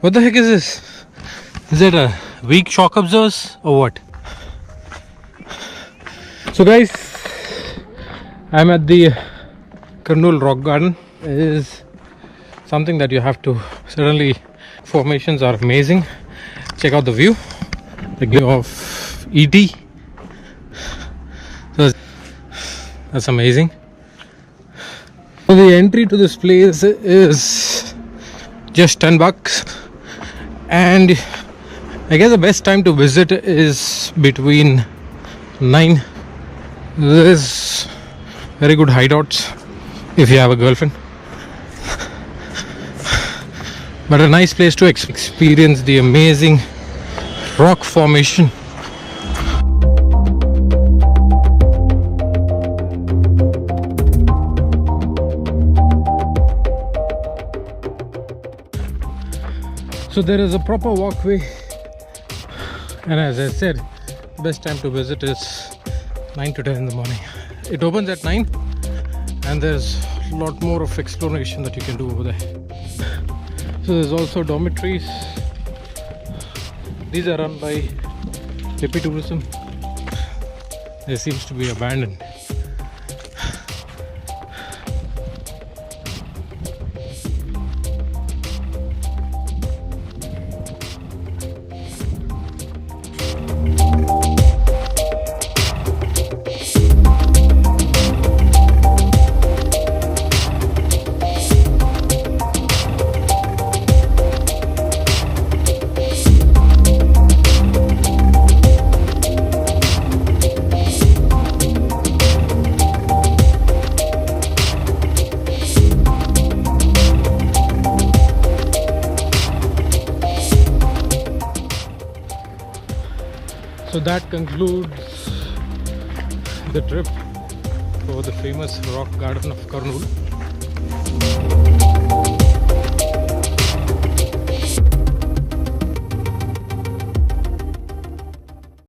What the heck is this? Is it a weak shock absorbers or what? So guys, I'm at the Kurnool rock garden. It is something that you have to, certainly formations are amazing. Check out the view of ET. So that's amazing. So the entry to this place is just $10, and I guess the best time to visit is between 9. There's very good hideouts if you have a girlfriend, but a nice place to experience the amazing rock formation. So there is a proper walkway, and as I said, the best time to visit is 9 to 10 in the morning. It opens at 9, and there's a lot more of exploration that you can do over there. So there's also dormitories. These are run by Hippie Tourism. They seems to be abandoned. So that concludes the trip for the famous rock garden of Kurnool.